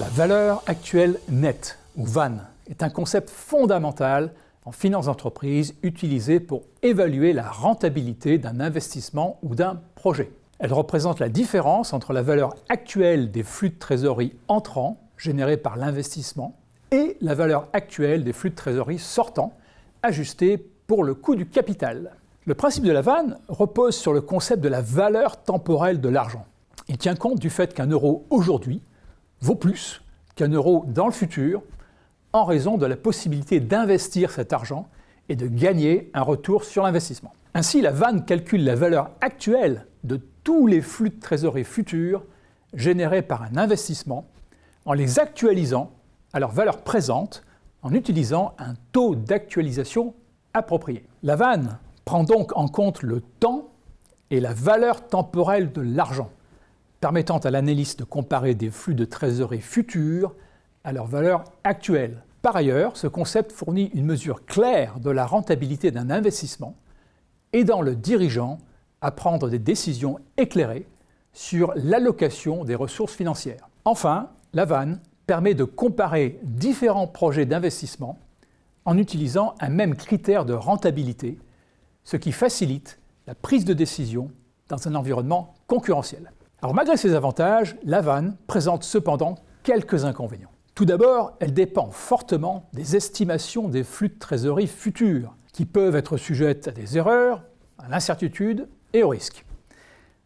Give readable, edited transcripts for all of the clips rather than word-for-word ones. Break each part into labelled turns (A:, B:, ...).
A: La valeur actuelle nette, ou VAN, est un concept fondamental en finance d'entreprise utilisé pour évaluer la rentabilité d'un investissement ou d'un projet. Elle représente la différence entre la valeur actuelle des flux de trésorerie entrants générés par l'investissement et la valeur actuelle des flux de trésorerie sortants ajustés pour le coût du capital. Le principe de la VAN repose sur le concept de la valeur temporelle de l'argent. Il tient compte du fait qu'un euro aujourd'hui vaut plus qu'un euro dans le futur en raison de la possibilité d'investir cet argent et de gagner un retour sur l'investissement. Ainsi, la VAN calcule la valeur actuelle de tous les flux de trésorerie futurs générés par un investissement en les actualisant à leur valeur présente en utilisant un taux d'actualisation approprié. La VAN prend donc en compte le temps et la valeur temporelle de l'argent, permettant à l'analyste de comparer des flux de trésorerie futurs à leur valeur actuelle. Par ailleurs, ce concept fournit une mesure claire de la rentabilité d'un investissement, aidant le dirigeant à prendre des décisions éclairées sur l'allocation des ressources financières. Enfin, la VAN permet de comparer différents projets d'investissement en utilisant un même critère de rentabilité, ce qui facilite la prise de décision dans un environnement concurrentiel. Alors malgré ces avantages, la VAN présente cependant quelques inconvénients. Tout d'abord, elle dépend fortement des estimations des flux de trésorerie futurs, qui peuvent être sujettes à des erreurs, à l'incertitude et au risque,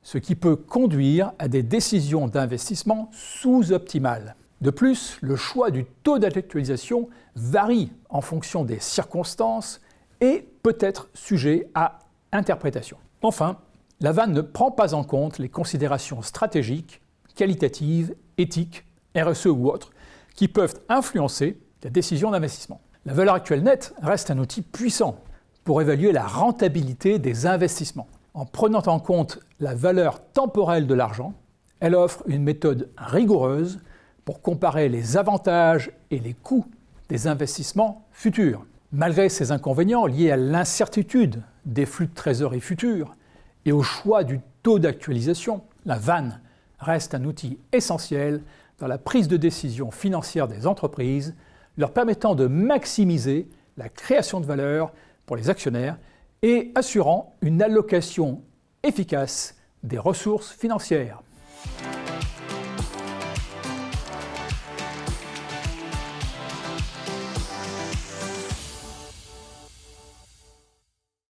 A: ce qui peut conduire à des décisions d'investissement sous-optimales. De plus, le choix du taux d'actualisation varie en fonction des circonstances et peut être sujet à interprétation. Enfin, la VAN ne prend pas en compte les considérations stratégiques, qualitatives, éthiques, RSE ou autres, qui peuvent influencer la décision d'investissement. La valeur actuelle nette reste un outil puissant pour évaluer la rentabilité des investissements. En prenant en compte la valeur temporelle de l'argent, elle offre une méthode rigoureuse pour comparer les avantages et les coûts des investissements futurs. Malgré ces inconvénients liés à l'incertitude des flux de trésorerie futurs et au choix du taux d'actualisation, la VAN reste un outil essentiel dans la prise de décision financière des entreprises, leur permettant de maximiser la création de valeur pour les actionnaires et assurant une allocation efficace des ressources financières.